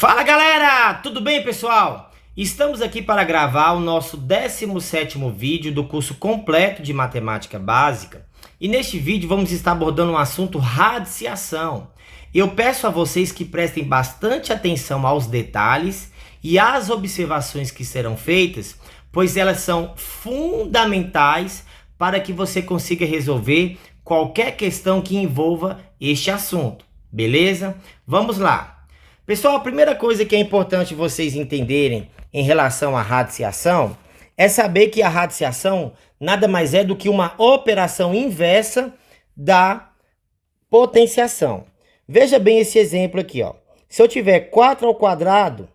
Fala galera, tudo bem pessoal? Estamos aqui para gravar o nosso 17º vídeo do curso completo de matemática básica e neste vídeo vamos estar abordando um assunto radiciação. Eu peço a vocês que prestem bastante atenção aos detalhes e às observações que serão feitas, pois elas são fundamentais para que você consiga resolver qualquer questão que envolva este assunto, beleza? Vamos lá! Pessoal, a primeira coisa que é importante vocês entenderem em relação à radiciação é saber que a radiciação nada mais é do que uma operação inversa da potenciação. Veja bem esse exemplo aqui, ó. Se eu tiver 4 ao quadrado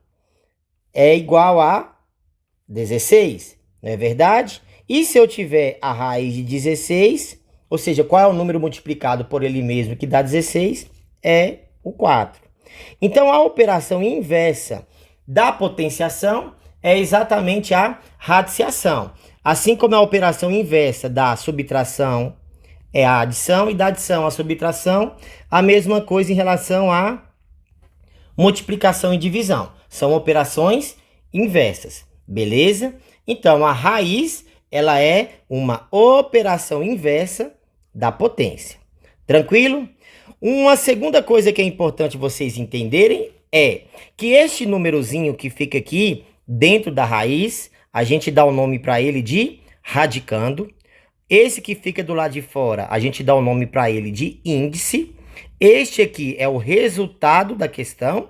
é igual a 16, não é verdade? E se eu tiver a raiz de 16, ou seja, qual é o número multiplicado por ele mesmo que dá 16? É o 4. Então, a operação inversa da potenciação é exatamente a radiciação. Assim como a operação inversa da subtração é a adição e da adição a subtração, a mesma coisa em relação à multiplicação e divisão. São operações inversas, beleza? Então, a raiz, ela é uma operação inversa da potência. Tranquilo? Uma segunda coisa que é importante vocês entenderem é que este númerozinho que fica aqui dentro da raiz, a gente dá o nome para ele de radicando. Esse que fica do lado de fora, a gente dá o nome para ele de índice. Este aqui é o resultado da questão.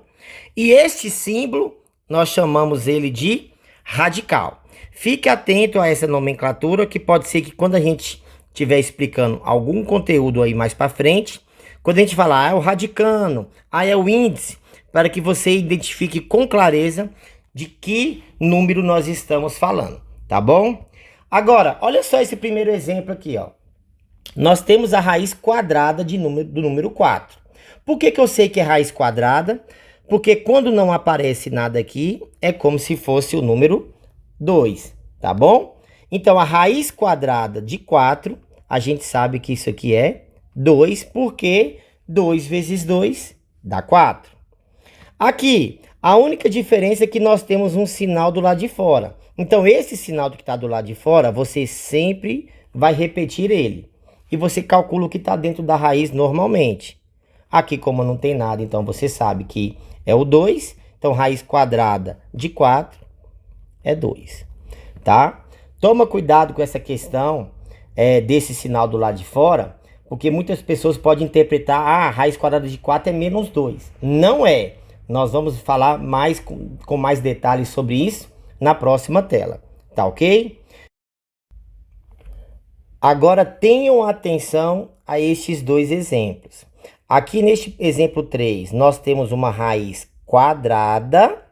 E este símbolo, nós chamamos ele de radical. Fique atento a essa nomenclatura, que pode ser que quando a gente estiver explicando algum conteúdo aí mais para frente, quando a gente falar, é o radicando, é o índice, para que você identifique com clareza de que número nós estamos falando, tá bom? Agora, olha só esse primeiro exemplo aqui, ó. Nós temos a raiz quadrada do número 4. Por que eu sei que é raiz quadrada? Porque quando não aparece nada aqui, é como se fosse o número 2, tá bom? Então, a raiz quadrada de 4, a gente sabe que isso aqui é 2, porque 2 vezes 2 dá 4. Aqui, a única diferença é que nós temos um sinal do lado de fora. Então, esse sinal que está do lado de fora, você sempre vai repetir ele. E você calcula o que está dentro da raiz normalmente. Aqui, como não tem nada, então você sabe que é o 2. Então, raiz quadrada de 4 é 2. Tá? Toma cuidado com essa questão desse sinal do lado de fora, porque muitas pessoas podem interpretar, a raiz quadrada de 4 é menos 2. Não é. Nós vamos falar mais com mais detalhes sobre isso na próxima tela. Tá ok? Agora tenham atenção a estes dois exemplos. Aqui neste exemplo 3, nós temos uma raiz quadrada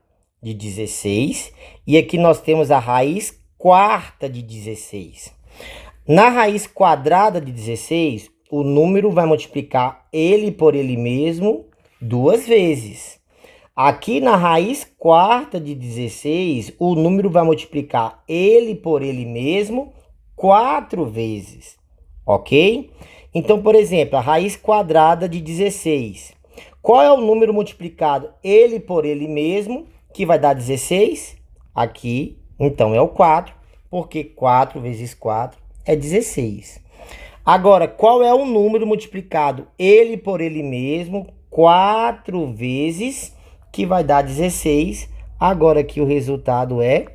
de 16. E aqui nós temos a raiz quarta de 16. Na raiz quadrada de 16, o número vai multiplicar ele por ele mesmo 2 vezes. Aqui na raiz quarta de 16, o número vai multiplicar ele por ele mesmo 4 vezes. Ok? Então, por exemplo, a raiz quadrada de 16. Qual é o número multiplicado ele por ele mesmo, que vai dar 16? Aqui, então, é o 4, porque 4 vezes 4 é 16. Agora, qual é o número multiplicado ele por ele mesmo 4 vezes, que vai dar 16? Agora aqui o resultado é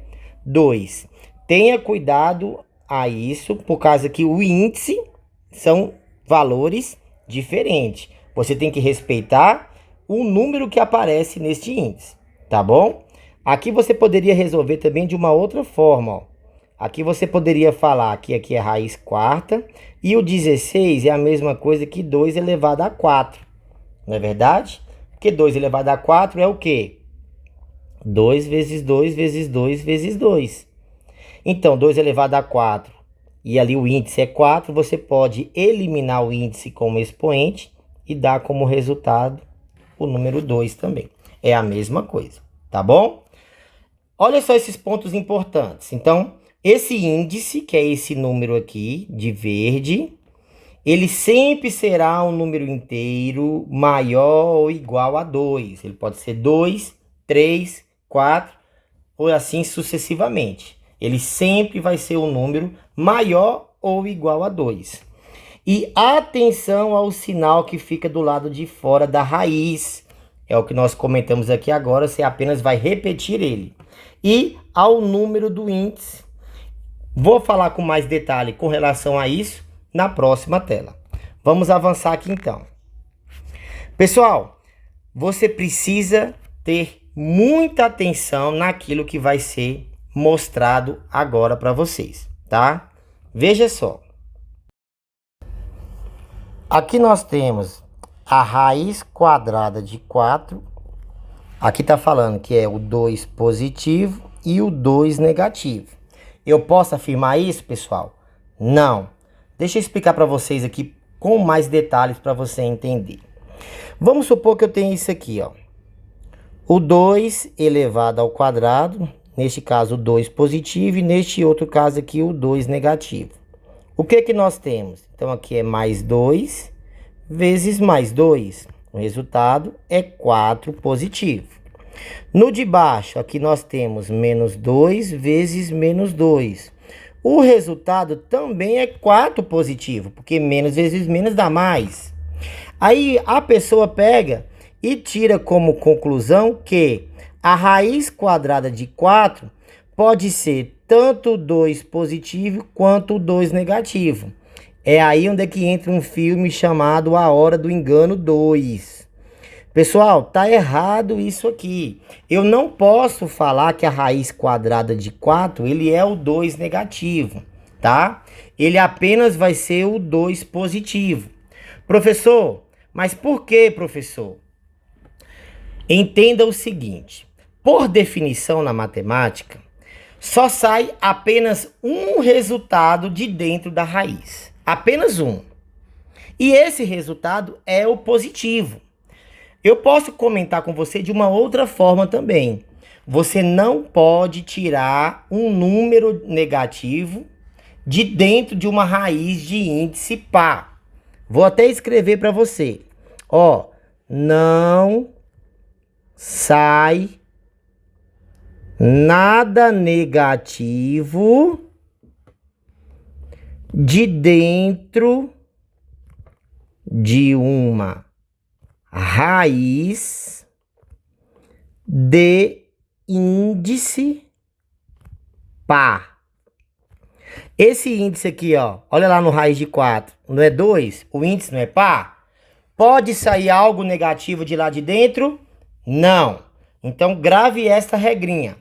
2. Tenha cuidado a isso, por causa que o índice são valores diferentes. Você tem que respeitar o número que aparece neste índice, tá bom? Aqui você poderia resolver também de uma outra forma, ó. Aqui você poderia falar que aqui é raiz quarta e o 16 é a mesma coisa que 2 elevado a 4. Não é verdade? Porque 2 elevado a 4 é o quê? 2 vezes 2 vezes 2 vezes 2. Então, 2 elevado a 4 e ali o índice é 4, você pode eliminar o índice como expoente e dar como resultado o número 2 também. É a mesma coisa, tá bom? Olha só esses pontos importantes. Então, esse índice, que é esse número aqui, de verde, ele sempre será um número inteiro maior ou igual a 2. Ele pode ser 2 3, 4, ou assim sucessivamente. Ele sempre vai ser um número maior ou igual a 2. E atenção ao sinal que fica do lado de fora da raiz. É o que nós comentamos aqui agora, você apenas vai repetir ele. E ao número do índice. Vou falar com mais detalhe com relação a isso na próxima tela. Vamos avançar aqui então. Pessoal, você precisa ter muita atenção naquilo que vai ser mostrado agora para vocês, tá? Veja só. Aqui nós temos a raiz quadrada de 4. Aqui tá falando que é o 2 positivo e o 2 negativo. Eu posso afirmar isso, pessoal? Não. Deixa eu explicar para vocês aqui com mais detalhes para você entender. Vamos supor que eu tenho isso aqui, ó. O 2 elevado ao quadrado, neste caso o 2 positivo e neste outro caso aqui o 2 negativo. O que que nós temos? Então aqui é mais 2 vezes mais 2. O resultado é 4 positivo. No de baixo, aqui nós temos menos 2 vezes menos 2. O resultado também é 4 positivo, porque menos vezes menos dá mais. Aí a pessoa pega e tira como conclusão que a raiz quadrada de 4 pode ser tanto 2 positivo quanto 2 negativo. É aí onde é que entra um filme chamado A Hora do Engano 2. Pessoal, tá errado isso aqui. Eu não posso falar que a raiz quadrada de 4, ele é o 2 negativo, tá? Ele apenas vai ser o 2 positivo. Professor, mas por que, professor? Entenda o seguinte, por definição na matemática, só sai apenas um resultado de dentro da raiz. Apenas um. E esse resultado é o positivo. Eu posso comentar com você de uma outra forma também. Você não pode tirar um número negativo de dentro de uma raiz de índice par. Vou até escrever para você. Ó, não sai nada negativo de dentro de uma raiz de índice par. Esse índice aqui, ó, olha lá no raiz de 4, não é 2? O índice não é par? Pode sair algo negativo de lá de dentro? Não. Então grave esta regrinha.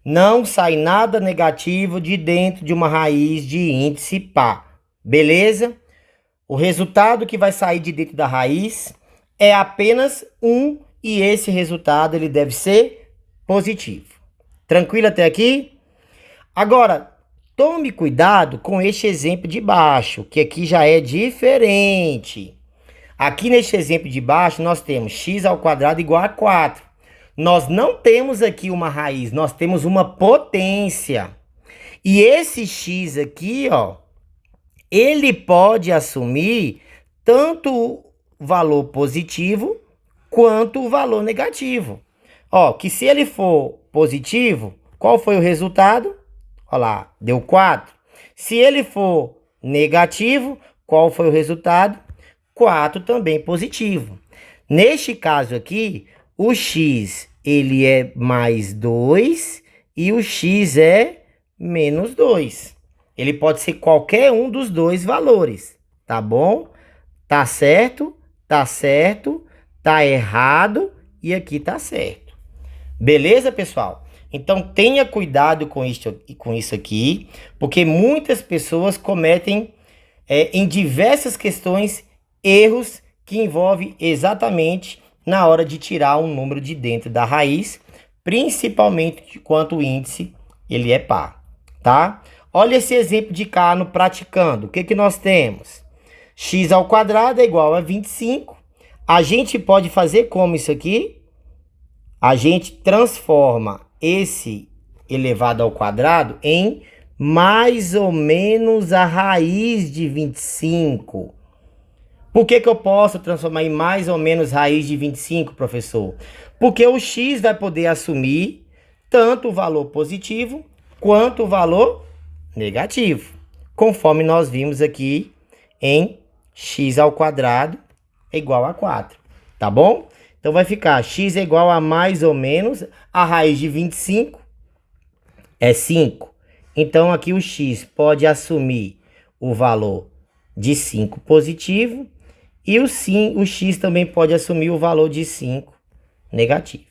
Não sai nada negativo de dentro de uma raiz de índice par. Beleza? O resultado que vai sair de dentro da raiz é apenas um e esse resultado ele deve ser positivo. Tranquilo até aqui? Agora, tome cuidado com este exemplo de baixo, que aqui já é diferente. Aqui neste exemplo de baixo nós temos x ao quadrado igual a 4. Nós não temos aqui uma raiz, nós temos uma potência. E esse x aqui, ó, ele pode assumir tanto valor positivo quanto o valor negativo. Ó, que se ele for positivo, qual foi o resultado? Ó lá, deu 4. Se ele for negativo, qual foi o resultado? 4 também positivo. Neste caso aqui, o x ele é mais 2 e o x é menos 2. Ele pode ser qualquer um dos dois valores, tá bom? Tá certo? Tá certo, tá errado e aqui tá certo. Beleza, pessoal? Então tenha cuidado com isso aqui, porque muitas pessoas cometem em diversas questões erros que envolvem exatamente na hora de tirar um número de dentro da raiz, principalmente quanto o índice ele é par, tá? Olha esse exemplo de cá no praticando. O que que nós temos? X ao quadrado é igual a 25. A gente pode fazer como isso aqui? A gente transforma esse elevado ao quadrado em mais ou menos a raiz de 25. Por que que eu posso transformar em mais ou menos raiz de 25, professor? Porque o x vai poder assumir tanto o valor positivo quanto o valor negativo, conforme nós vimos aqui em x ao quadrado é igual a 4, tá bom? Então vai ficar x é igual a mais ou menos, a raiz de 25 é 5. Então aqui o x pode assumir o valor de 5 positivo e o x também pode assumir o valor de 5 negativo.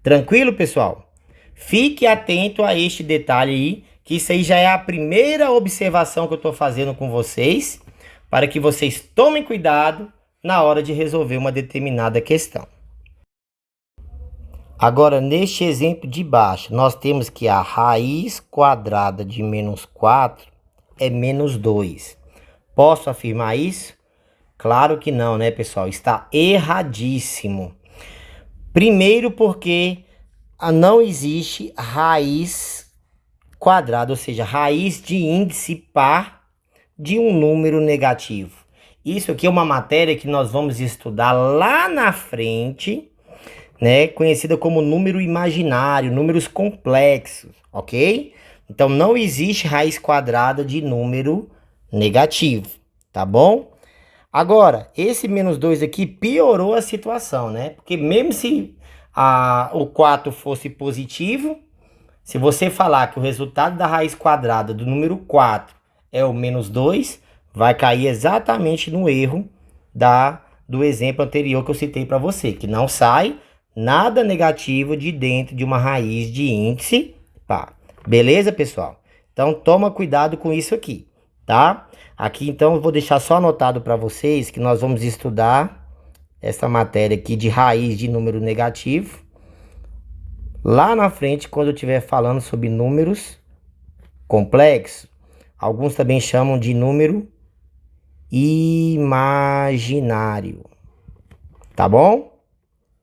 Tranquilo, pessoal? Fique atento a este detalhe aí, que isso aí já é a primeira observação que eu estou fazendo com vocês, para que vocês tomem cuidado na hora de resolver uma determinada questão. Agora, neste exemplo de baixo, nós temos que a raiz quadrada de menos 4 é menos 2. Posso afirmar isso? Claro que não, né, pessoal? Está erradíssimo. Primeiro porque não existe raiz quadrada, ou seja, raiz de índice par de um número negativo. Isso aqui é uma matéria que nós vamos estudar lá na frente, né? Conhecida como número imaginário, números complexos, ok? Então não existe raiz quadrada de número negativo, tá bom? Agora, esse menos 2 aqui piorou a situação, né? Porque mesmo se o 4 fosse positivo, se você falar que o resultado da raiz quadrada do número 4 é o menos 2, vai cair exatamente no erro do exemplo anterior que eu citei para você, que não sai nada negativo de dentro de uma raiz de índice par. Beleza, pessoal? Então, toma cuidado com isso aqui, tá? Aqui, então, eu vou deixar só anotado para vocês que nós vamos estudar essa matéria aqui de raiz de número negativo lá na frente, quando eu estiver falando sobre números complexos. Alguns também chamam de número imaginário. Tá bom?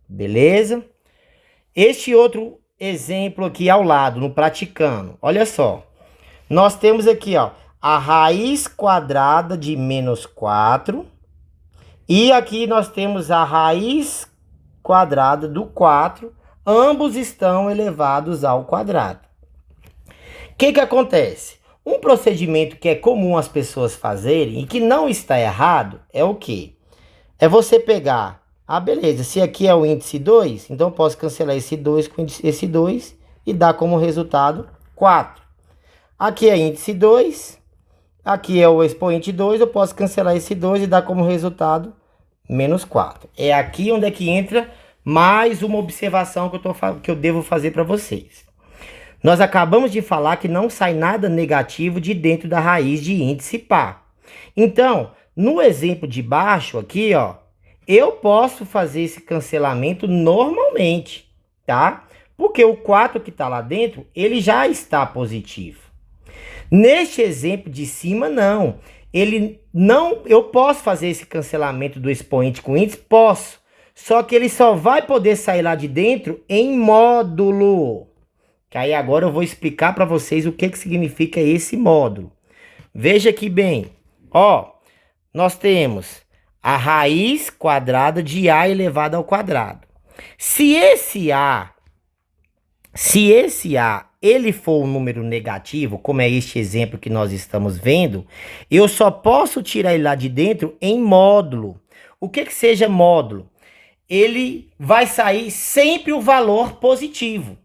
Beleza? Este outro exemplo aqui ao lado, no praticando. Olha só. Nós temos aqui, ó, a raiz quadrada de menos 4. E aqui nós temos a raiz quadrada do 4. Ambos estão elevados ao quadrado. O que acontece? Um procedimento que é comum as pessoas fazerem e que não está errado é o quê? É você pegar, beleza, se aqui é o índice 2, então eu posso cancelar esse 2 com esse 2 e dar como resultado 4. Aqui é índice 2, aqui é o expoente 2, eu posso cancelar esse 2 e dar como resultado menos 4. É aqui onde é que entra mais uma observação que eu devo fazer para vocês. Nós acabamos de falar que não sai nada negativo de dentro da raiz de índice par. Então, no exemplo de baixo aqui, ó, eu posso fazer esse cancelamento normalmente, tá? Porque o 4 que está lá dentro, ele já está positivo. Neste exemplo de cima, não. Eu posso fazer esse cancelamento do expoente com índice? Posso. Só que ele só vai poder sair lá de dentro em módulo. Que aí agora eu vou explicar para vocês o que significa esse módulo. Veja aqui bem. Ó, nós temos a raiz quadrada de A elevado ao quadrado. Se esse A ele for um número negativo, como é este exemplo que nós estamos vendo, eu só posso tirar ele lá de dentro em módulo. O que seja módulo? Ele vai sair sempre o valor positivo,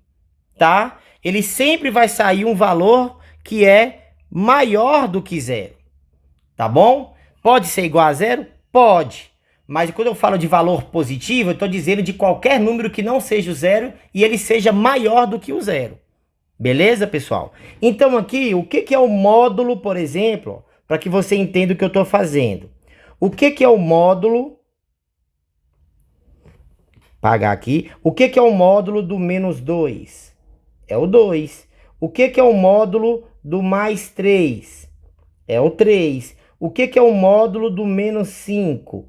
tá? Ele sempre vai sair um valor que é maior do que zero, tá bom? Pode ser igual a zero? Pode. Mas quando eu falo de valor positivo, eu estou dizendo de qualquer número que não seja o zero e ele seja maior do que o zero. Beleza, pessoal? Então aqui, o que é o módulo, por exemplo, para que você entenda o que eu estou fazendo. O que é o módulo? Pagar aqui. O que é o módulo do menos 2? É o 2. O que é o módulo do mais 3? É o 3. O que é o módulo do menos 5?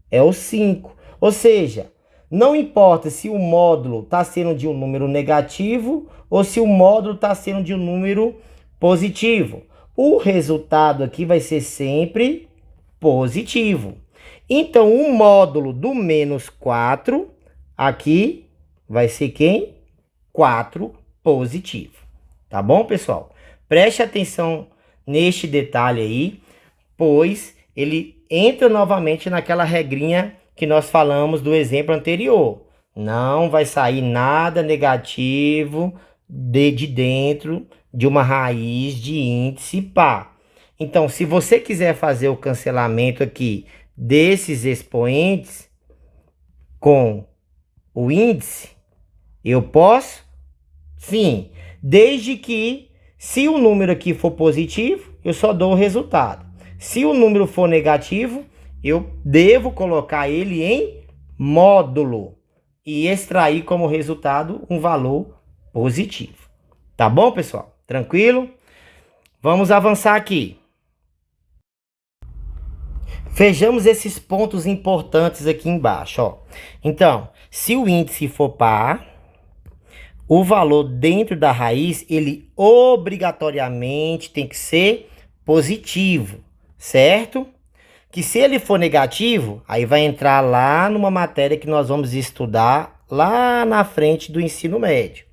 É o 5. Ou seja, não importa se o módulo está sendo de um número negativo ou se o módulo está sendo de um número positivo. O resultado aqui vai ser sempre positivo. Então, o módulo do menos 4, aqui, vai ser quem? 4 positivo. Tá bom, pessoal? Preste atenção neste detalhe aí, pois ele entra novamente naquela regrinha que nós falamos do exemplo anterior. Não vai sair nada negativo de dentro de uma raiz de índice par. Então, se você quiser fazer o cancelamento aqui desses expoentes com o índice, eu posso? Sim, desde que, se o número aqui for positivo, eu só dou o resultado. Se o número for negativo, eu devo colocar ele em módulo e extrair como resultado um valor positivo. Tá bom, pessoal? Tranquilo? Vamos avançar aqui. Vejamos esses pontos importantes aqui embaixo, ó. Então, se o índice for par, o valor dentro da raiz, ele obrigatoriamente tem que ser positivo, certo? Que se ele for negativo, aí vai entrar lá numa matéria que nós vamos estudar lá na frente do ensino médio.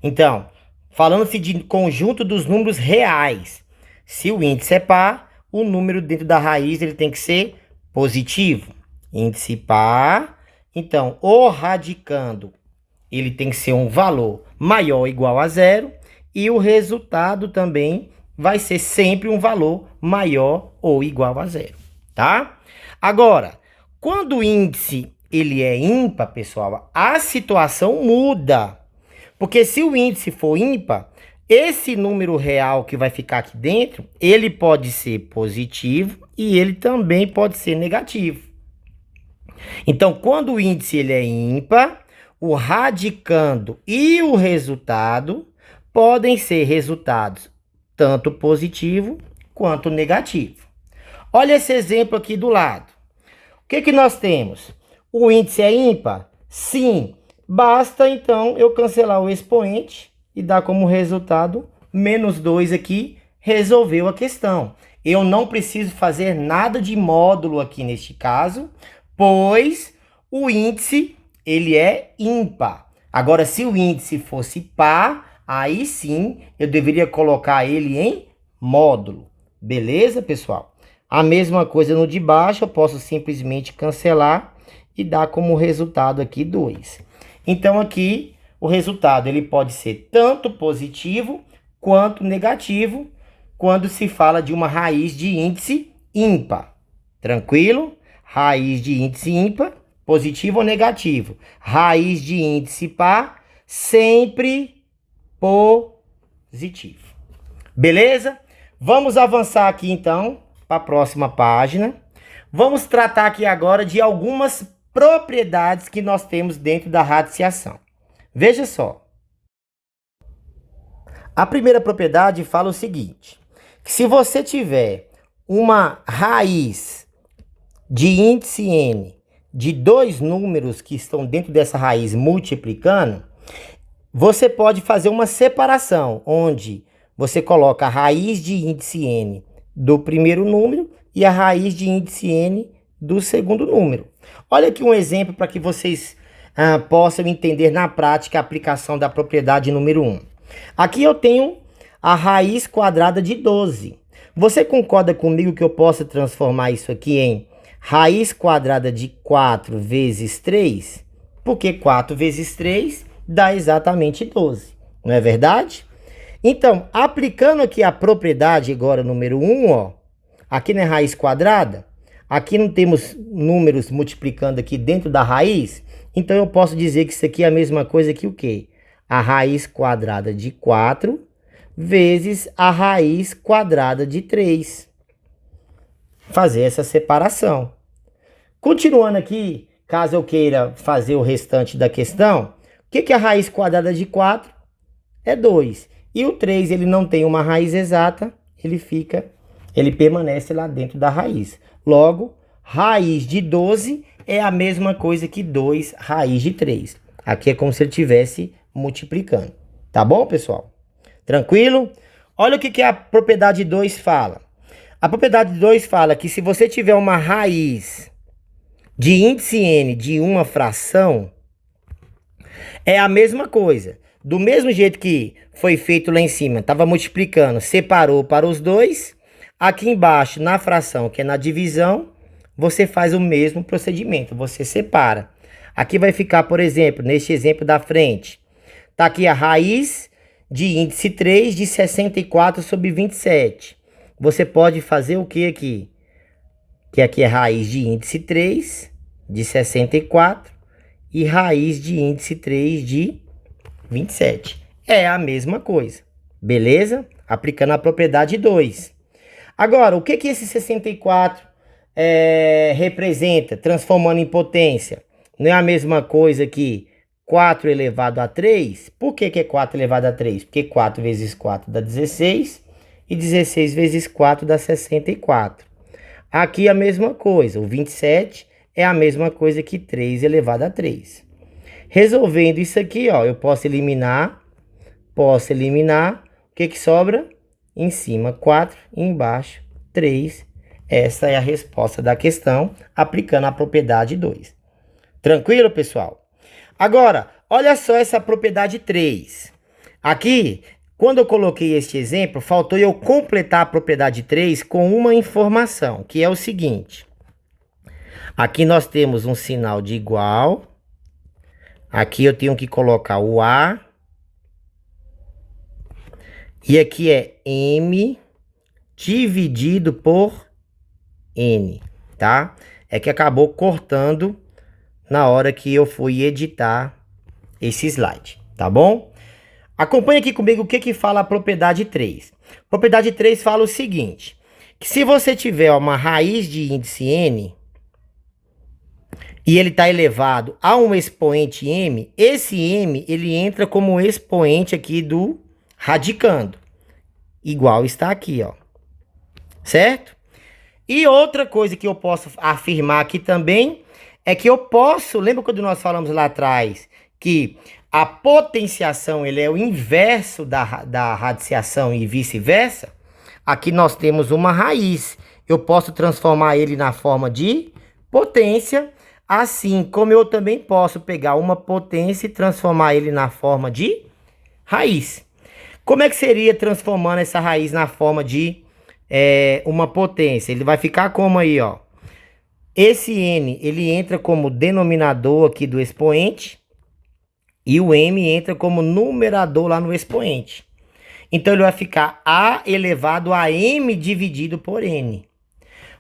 Então, falando-se de conjunto dos números reais, se o índice é par, o número dentro da raiz ele tem que ser positivo. Índice par, então, o radicando, ele tem que ser um valor maior ou igual a zero, e o resultado também vai ser sempre um valor maior ou igual a zero, tá? Agora, quando o índice ele é ímpar, pessoal, a situação muda. Porque se o índice for ímpar, esse número real que vai ficar aqui dentro, ele pode ser positivo e ele também pode ser negativo. Então, quando o índice ele é ímpar, o radicando e o resultado podem ser resultados tanto positivo quanto negativo. Olha esse exemplo aqui do lado. O que nós temos? O índice é ímpar? Sim. Basta, então, eu cancelar o expoente e dar como resultado menos 2 aqui, resolveu a questão. Eu não preciso fazer nada de módulo aqui neste caso, pois o índice ele é ímpar. Agora, se o índice fosse par, aí sim eu deveria colocar ele em módulo. Beleza, pessoal? A mesma coisa no de baixo, eu posso simplesmente cancelar e dar como resultado aqui 2. Então, aqui, o resultado ele pode ser tanto positivo quanto negativo quando se fala de uma raiz de índice ímpar. Tranquilo? Raiz de índice ímpar, positivo ou negativo. Raiz de índice par, sempre positivo. Beleza? Vamos avançar aqui, então, para a próxima página. Vamos tratar aqui agora de algumas propriedades que nós temos dentro da radiciação. Veja só. A primeira propriedade fala o seguinte, que se você tiver uma raiz de índice n de 2 números que estão dentro dessa raiz multiplicando, você pode fazer uma separação, onde você coloca a raiz de índice n do primeiro número e a raiz de índice n do segundo número. Olha aqui um exemplo para que vocês possam entender na prática a aplicação da propriedade número 1. Aqui eu tenho a raiz quadrada de 12. Você concorda comigo que eu posso transformar isso aqui em raiz quadrada de 4 vezes 3? Porque 4 vezes 3 dá exatamente 12. Não é verdade? Então, aplicando aqui a propriedade agora número 1, ó, aqui não é raiz quadrada, aqui não temos números multiplicando aqui dentro da raiz, então eu posso dizer que isso aqui é a mesma coisa que o quê? A raiz quadrada de 4 vezes a raiz quadrada de 3. Fazer essa separação. Continuando aqui, caso eu queira fazer o restante da questão, o que é a raiz quadrada de 4? É 2. E o 3, ele não tem uma raiz exata, ele permanece lá dentro da raiz. Logo, raiz de 12 é a mesma coisa que 2 raiz de 3. Aqui é como se ele estivesse multiplicando. Tá bom, pessoal? Tranquilo? Olha o que a propriedade 2 fala. A propriedade 2 fala que se você tiver uma raiz de índice n de uma fração é a mesma coisa. Do mesmo jeito que foi feito lá em cima, estava multiplicando, separou para os dois. Aqui embaixo, na fração, que é na divisão, você faz o mesmo procedimento, você separa. Aqui vai ficar, por exemplo, neste exemplo da frente, tá aqui a raiz de índice 3 de 64 sobre 27. Você pode fazer o que aqui? Que aqui é raiz de índice 3 de 64 e raiz de índice 3 de 27. É a mesma coisa, beleza? Aplicando a propriedade 2. Agora, o que esse 64 representa, transformando em potência? Não é a mesma coisa que 4 elevado a 3? Por que é 4 elevado a 3? Porque 4 vezes 4 dá 16 e 16 vezes 4 dá 64. Aqui a mesma coisa, o 27 é a mesma coisa que 3 elevado a 3. Resolvendo isso aqui, ó, eu posso eliminar. O que sobra? Em cima 4 e embaixo 3. Essa é a resposta da questão, aplicando a propriedade 2. Tranquilo, pessoal? Agora, olha só essa propriedade 3. Aqui, quando eu coloquei este exemplo, faltou eu completar a propriedade 3 com uma informação, que é o seguinte. Aqui nós temos um sinal de igual. Aqui eu tenho que colocar o A. E aqui é M dividido por N, tá? É que acabou cortando na hora que eu fui editar esse slide, tá bom? Acompanhe aqui comigo o que fala a propriedade 3. Propriedade 3 fala o seguinte, que se você tiver uma raiz de índice N e ele está elevado a um expoente M, esse M ele entra como expoente aqui do radicando, igual está aqui, ó, certo? E outra coisa que eu posso afirmar aqui também é que eu posso, lembra quando nós falamos lá atrás que a potenciação ele é o inverso da radiciação e vice-versa? Aqui nós temos uma raiz, eu posso transformar ele na forma de potência, assim como eu também posso pegar uma potência e transformar ele na forma de raiz. Como é que seria transformando essa raiz na forma de uma potência? Ele vai ficar como aí, ó. Esse N, ele entra como denominador aqui do expoente. E o M entra como numerador lá no expoente. Então, ele vai ficar A elevado a M dividido por N.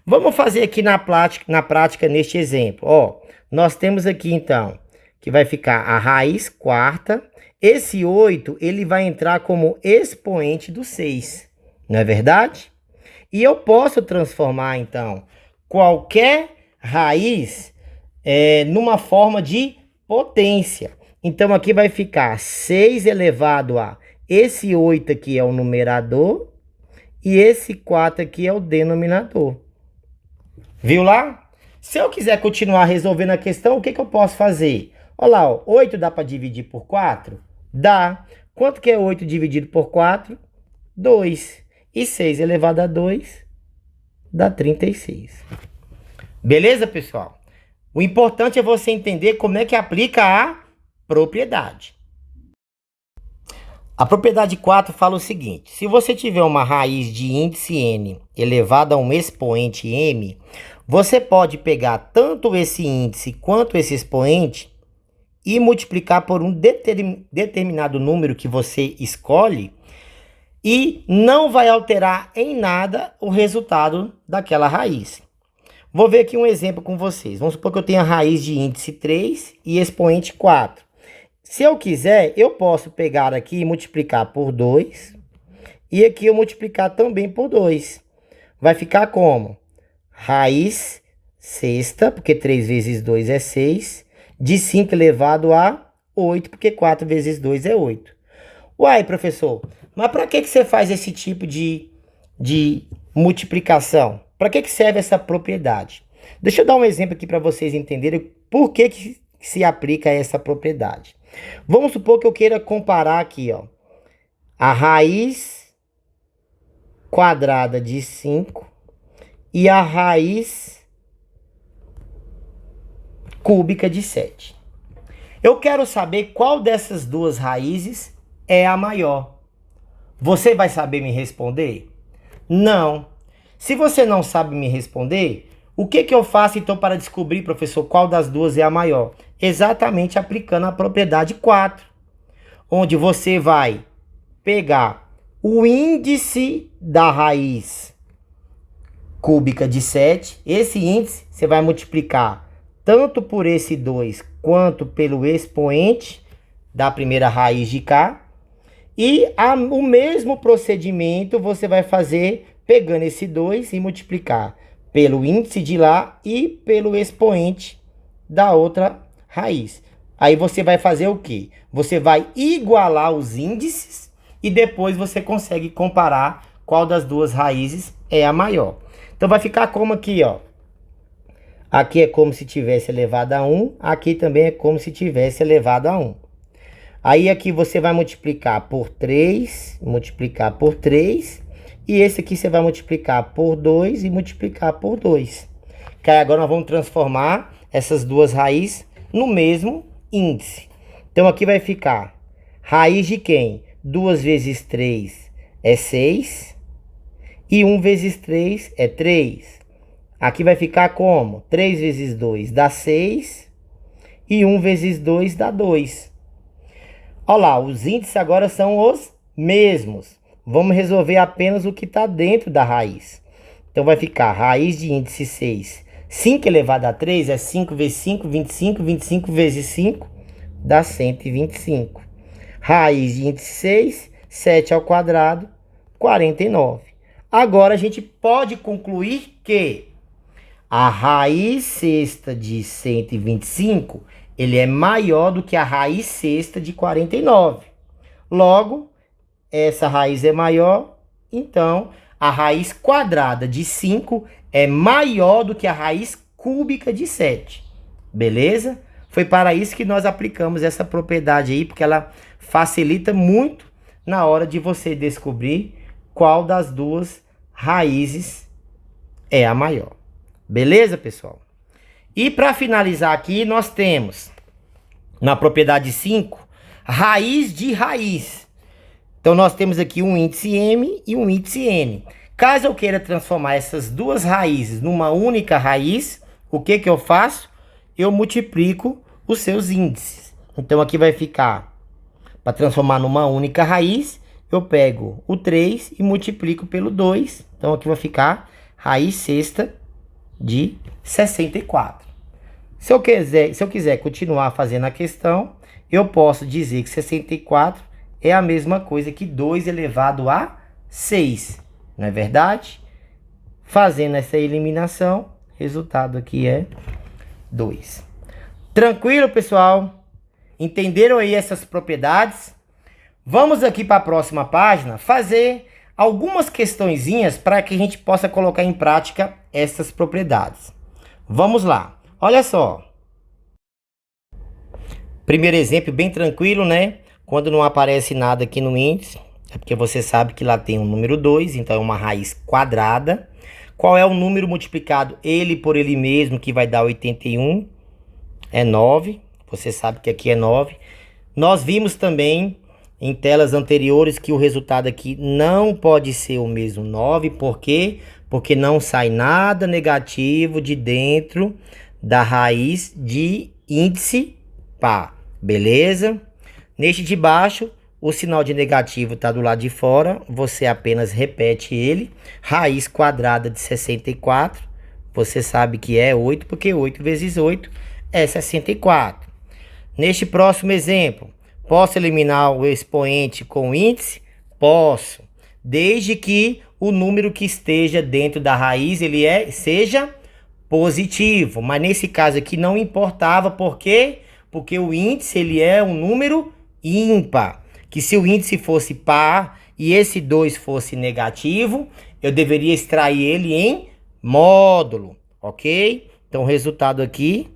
Vamos fazer aqui na prática neste exemplo. Ó, nós temos aqui, então, que vai ficar a raiz quarta. Esse 8, ele vai entrar como expoente do 6. Não é verdade? E eu posso transformar, então, qualquer raiz numa forma de potência. Então, aqui vai ficar 6 elevado a esse 8 aqui é o numerador e esse 4 aqui é o denominador. Viu lá? Se eu quiser continuar resolvendo a questão, o que eu posso fazer? Olha lá, ó, 8 dá para dividir por 4? Dá. Quanto que é 8 dividido por 4? 2. E 6 elevado a 2 dá 36. Beleza, pessoal? O importante é você entender como é que aplica a propriedade. A propriedade 4 fala o seguinte: se você tiver uma raiz de índice n elevada a um expoente m, você pode pegar tanto esse índice quanto esse expoente e multiplicar por um determinado número que você escolhe e não vai alterar em nada o resultado daquela raiz. Vou ver aqui um exemplo com vocês. Vamos supor que eu tenha raiz de índice 3 e expoente 4. Se eu quiser, eu posso pegar aqui e multiplicar por 2. E aqui eu multiplicar também por 2. Vai ficar como? Raiz sexta, porque 3 vezes 2 é 6. De 5 elevado a 8, porque 4 vezes 2 é 8. Uai, professor, mas para que você faz esse tipo de multiplicação? Para que serve essa propriedade? Deixa eu dar um exemplo aqui para vocês entenderem por que se aplica essa propriedade. Vamos supor que eu queira comparar aqui, ó, a raiz quadrada de 5 e a raiz cúbica de 7. Eu quero saber qual dessas duas raízes é a maior. Você vai saber me responder? Não. Se você não sabe me responder, o que eu faço então para descobrir, professor, qual das duas é a maior? Exatamente aplicando a propriedade 4, onde você vai pegar o índice da raiz cúbica de 7, esse índice você vai multiplicar tanto por esse 2 quanto pelo expoente da primeira raiz de cá. E o mesmo procedimento você vai fazer pegando esse 2 e multiplicar pelo índice de lá e pelo expoente da outra raiz. Aí você vai fazer o quê? Você vai igualar os índices e depois você consegue comparar qual das duas raízes é a maior. Então vai ficar como aqui, ó. Aqui é como se tivesse elevado a 1, aqui também é como se tivesse elevado a 1. Aí aqui você vai multiplicar por 3, e esse aqui você vai multiplicar por 2 e multiplicar por 2. Que aí agora nós vamos transformar essas duas raízes no mesmo índice. Então aqui vai ficar raiz de quem? 2 vezes 3 é 6 e 1 vezes 3 é 3. Aqui vai ficar como? 3 vezes 2 dá 6 e 1 vezes 2 dá 2. Olha lá, os índices agora são os mesmos. Vamos resolver apenas o que está dentro da raiz. Então vai ficar raiz de índice 6. 5 elevado a 3 é 5 vezes 5, 25. 25 vezes 5 dá 125. Raiz de índice 6, 7 ao quadrado, 49. Agora a gente pode concluir que a raiz sexta de 125, ele é maior do que a raiz sexta de 49. Logo, essa raiz é maior, então a raiz quadrada de 5 é maior do que a raiz cúbica de 7. Beleza? Foi para isso que nós aplicamos essa propriedade aí, porque ela facilita muito na hora de você descobrir qual das duas raízes é a maior. Beleza, pessoal? E para finalizar aqui, nós temos na propriedade 5, raiz de raiz. Então, nós temos aqui um índice M e um índice N. Caso eu queira transformar essas duas raízes numa única raiz, o que eu faço? Eu multiplico os seus índices. Então, aqui vai ficar, para transformar numa única raiz, eu pego o 3 e multiplico pelo 2. Então, aqui vai ficar raiz sexta de 64. Se eu quiser continuar fazendo a questão, eu posso dizer que 64 é a mesma coisa que 2 elevado a 6. Não é verdade? Fazendo essa eliminação, resultado aqui é 2. Tranquilo, pessoal? Entenderam aí essas propriedades? Vamos aqui para a próxima página fazer algumas questõezinhas para que a gente possa colocar em prática essas propriedades. Vamos lá. Olha só. Primeiro exemplo bem tranquilo, né? Quando não aparece nada aqui no índice, é porque você sabe que lá tem um número 2, então é uma raiz quadrada. Qual é o número multiplicado ele por ele mesmo que vai dar 81? É 9. Você sabe que aqui é 9. Nós vimos também em telas anteriores que o resultado aqui não pode ser o mesmo 9. Por quê? Porque não sai nada negativo de dentro da raiz de índice par. Beleza? Neste de baixo, o sinal de negativo está do lado de fora. Você apenas repete ele. Raiz quadrada de 64. Você sabe que é 8, porque 8 vezes 8 é 64. Neste próximo exemplo, posso eliminar o expoente com o índice? Posso. Desde que o número que esteja dentro da raiz seja positivo. Mas nesse caso aqui não importava. Por quê? Porque o índice ele é um número ímpar. Que se o índice fosse par e esse 2 fosse negativo, eu deveria extrair ele em módulo. Ok? Então o resultado aqui,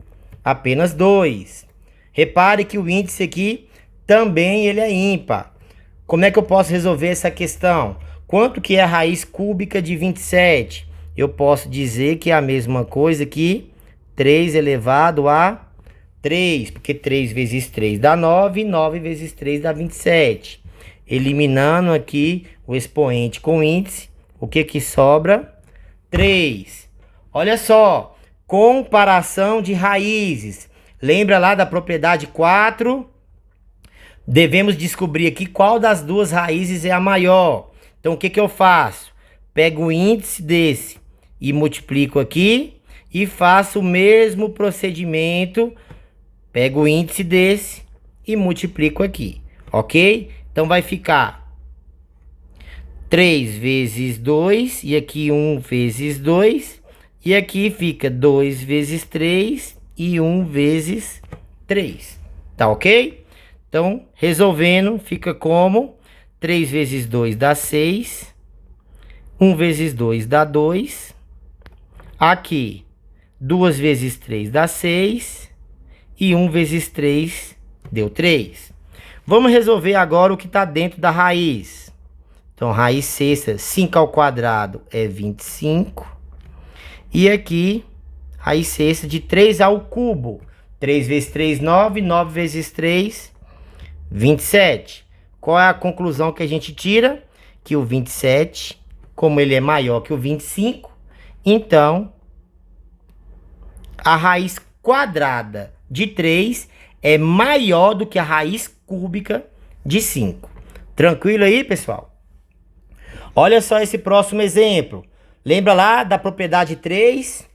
apenas 2. Repare que o índice aqui também ele é ímpar. Como é que eu posso resolver essa questão? Quanto que é a raiz cúbica de 27? Eu posso dizer que é a mesma coisa que 3 elevado a 3, porque 3 vezes 3 dá 9, 9 vezes 3 dá 27. Eliminando aqui o expoente com índice, o que que sobra? 3. Olha só, comparação de raízes. Lembra lá da propriedade 4? Devemos descobrir aqui qual das duas raízes é a maior. Então, o que que eu faço? Pego o índice desse e multiplico aqui e faço o mesmo procedimento. Pego o índice desse e multiplico aqui, ok? Então, vai ficar 3 vezes 2 e aqui 1 vezes 2. E aqui fica 2 vezes 3 e 1 vezes 3. Tá ok? Então, resolvendo, fica como 3 vezes 2 dá 6. 1 vezes 2 dá 2. Aqui, 2 vezes 3 dá 6. E 1 vezes 3 deu 3. Vamos resolver agora o que está dentro da raiz. Então, raiz sexta, 5 ao quadrado é 25. E aqui, raiz sexta de 3 ao cubo. 3 vezes 3, 9. 9 vezes 3, 27. Qual é a conclusão que a gente tira? Que o 27, como ele é maior que o 25, então a raiz quadrada de 3 é maior do que a raiz cúbica de 5. Tranquilo aí, pessoal? Olha só esse próximo exemplo. Lembra lá da propriedade 3?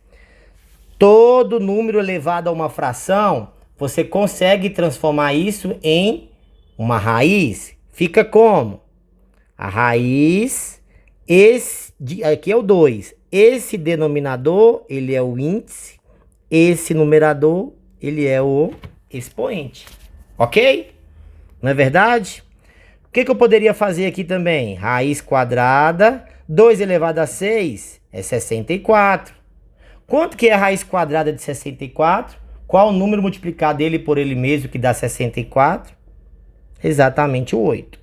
Todo número elevado a uma fração, você consegue transformar isso em uma raiz. Fica como? A raiz, aqui é o 2. Esse denominador, ele é o índice. Esse numerador, ele é o expoente. Ok? Não é verdade? O que eu poderia fazer aqui também? Raiz quadrada, 2 elevado a 6 é 64. Quanto que é a raiz quadrada de 64? Qual o número multiplicado dele por ele mesmo que dá 64? Exatamente o 8.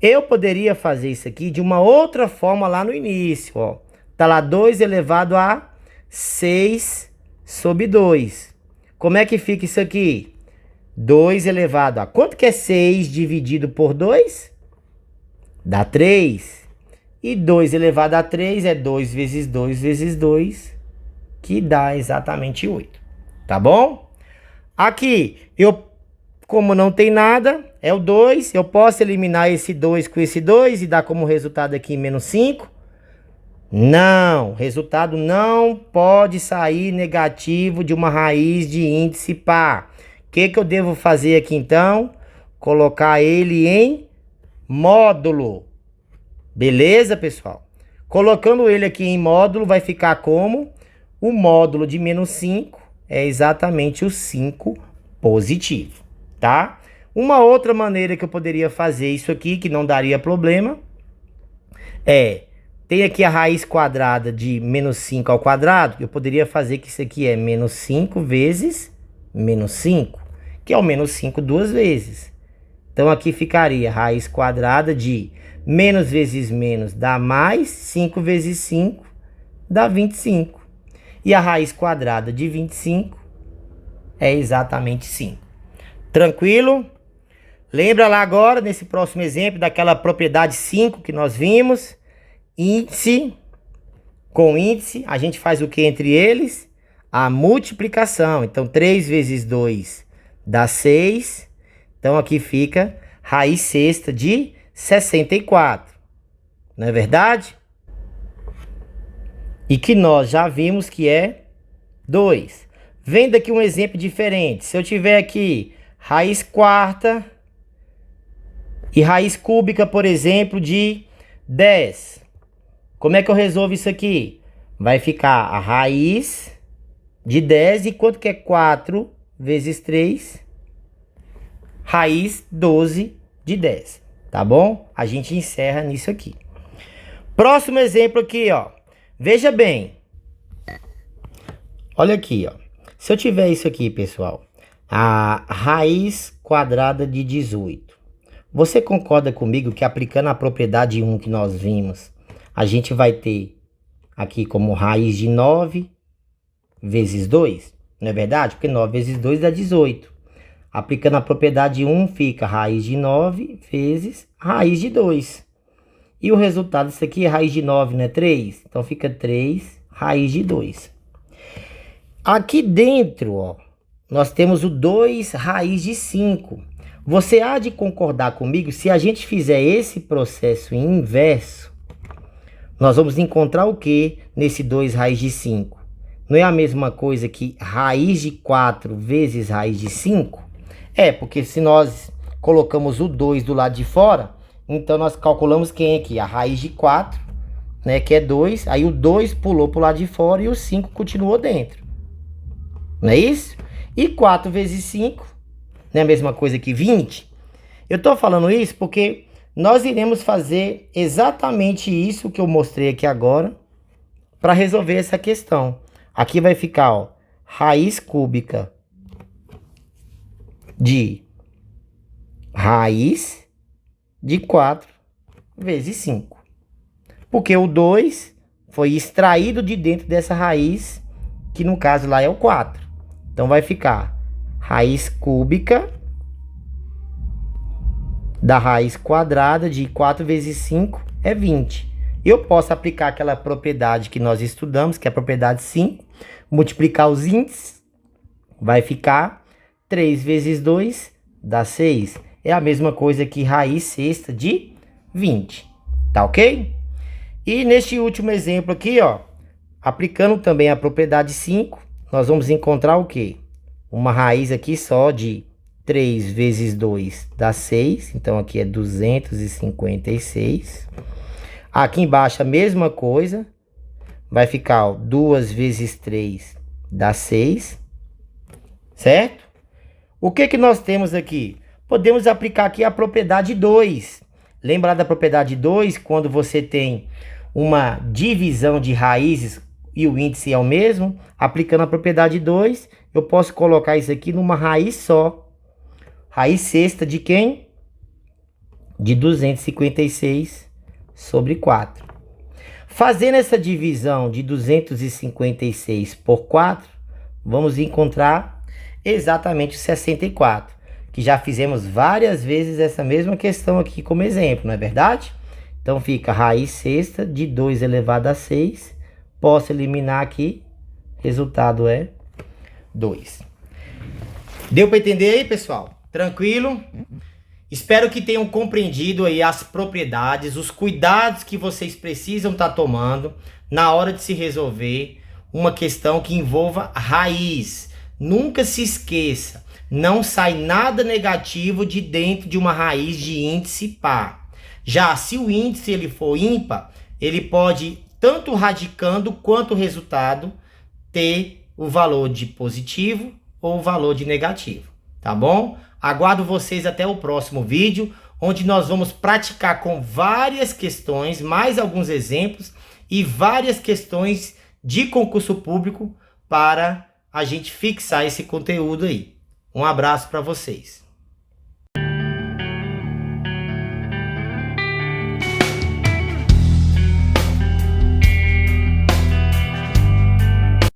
Eu poderia fazer isso aqui de uma outra forma lá no início, ó. Tá lá 2 elevado a 6 sobre 2. Como é que fica isso aqui? 2 elevado a... Quanto que é 6 dividido por 2? Dá 3. E 2 elevado a 3 é 2 vezes 2 vezes 2, que dá exatamente 8. Tá bom? Aqui, como não tem nada, é o 2. Eu posso eliminar esse 2 com esse 2 e dar como resultado aqui menos 5? Não, resultado não pode sair negativo de uma raiz de índice par. O que eu devo fazer aqui então? Colocar ele em módulo. Beleza, pessoal? Colocando ele aqui em módulo, vai ficar como? O módulo de menos 5 é exatamente o 5 positivo, tá? Uma outra maneira que eu poderia fazer isso aqui, que não daria problema, tem aqui a raiz quadrada de menos 5 ao quadrado. Eu poderia fazer que isso aqui é menos 5 vezes menos 5, que é o menos 5 duas vezes. Então, aqui ficaria raiz quadrada de menos vezes menos dá mais, 5 vezes 5 dá 25. E a raiz quadrada de 25 é exatamente 5. Tranquilo? Lembra lá agora, nesse próximo exemplo, daquela propriedade 5 que nós vimos? Índice com índice, a gente faz o que entre eles? A multiplicação. Então, 3 vezes 2 dá 6. Então, aqui fica raiz sexta de 64. Não é verdade? E que nós já vimos que é 2. Vendo aqui um exemplo diferente. Se eu tiver aqui raiz quarta e raiz cúbica, por exemplo, de 10. Como é que eu resolvo isso aqui? Vai ficar a raiz de 10. E quanto que é 4 vezes 3? Raiz 12 de 10. Tá bom? A gente encerra nisso aqui. Próximo exemplo aqui, ó. Veja bem. Olha aqui, ó. Se eu tiver isso aqui, pessoal. A raiz quadrada de 18. Você concorda comigo que aplicando a propriedade 1 que nós vimos, a gente vai ter aqui como raiz de 9 vezes 2? não é verdade? Porque 9 vezes 2 dá 18. Aplicando a propriedade 1, fica raiz de 9 vezes raiz de 2. E o resultado disso aqui é raiz de 9, não é 3? Então fica 3 raiz de 2. Aqui dentro, ó, nós temos o 2 raiz de 5. Você há de concordar comigo, se a gente fizer esse processo inverso, nós vamos encontrar o que nesse 2 raiz de 5? Não é a mesma coisa que raiz de 4 vezes raiz de 5? É, porque se nós colocamos o 2 do lado de fora, então nós calculamos quem aqui? A raiz de 4, né, que é 2. Aí o 2 pulou para o lado de fora e o 5 continuou dentro. Não é isso? E 4 vezes 5, não é a mesma coisa que 20? Eu estou falando isso porque nós iremos fazer exatamente isso que eu mostrei aqui agora para resolver essa questão. Aqui vai ficar, ó, raiz cúbica de raiz de 4 vezes 5. Porque o 2 foi extraído de dentro dessa raiz, que no caso lá é o 4. Então vai ficar raiz cúbica da raiz quadrada de 4 vezes 5 é 20. Eu posso aplicar aquela propriedade que nós estudamos, que é a propriedade 5, multiplicar os índices, vai ficar 3 vezes 2 dá 6. É a mesma coisa que raiz sexta de 20. Tá ok? E neste último exemplo aqui, ó, aplicando também a propriedade 5, nós vamos encontrar o quê? Uma raiz aqui só de 3 vezes 2 dá 6. Então aqui é 256. Aqui embaixo a mesma coisa. Vai ficar, ó, 2 vezes 3 dá 6. Certo? O que que nós temos aqui? Podemos aplicar aqui a propriedade 2. Lembra da propriedade 2? Quando você tem uma divisão de raízes e o índice é o mesmo, aplicando a propriedade 2, eu posso colocar isso aqui numa raiz só. Raiz sexta de quem? De 256 sobre 4. Fazendo essa divisão de 256 por 4, vamos encontrar exatamente 64. Que já fizemos várias vezes essa mesma questão aqui como exemplo, não é verdade? Então fica raiz sexta de 2 elevado a 6. Posso eliminar aqui. Resultado é 2. Deu para entender aí, pessoal? Tranquilo? Espero que tenham compreendido aí as propriedades, os cuidados que vocês precisam estar tomando na hora de se resolver uma questão que envolva raiz. Nunca se esqueça, não sai nada negativo de dentro de uma raiz de índice par. Já se o índice ele for ímpar, ele pode, tanto radicando quanto o resultado, ter o valor de positivo ou o valor de negativo, tá bom? Aguardo vocês até o próximo vídeo, onde nós vamos praticar com várias questões, mais alguns exemplos e várias questões de concurso público para a gente fixar esse conteúdo aí. Um abraço para vocês.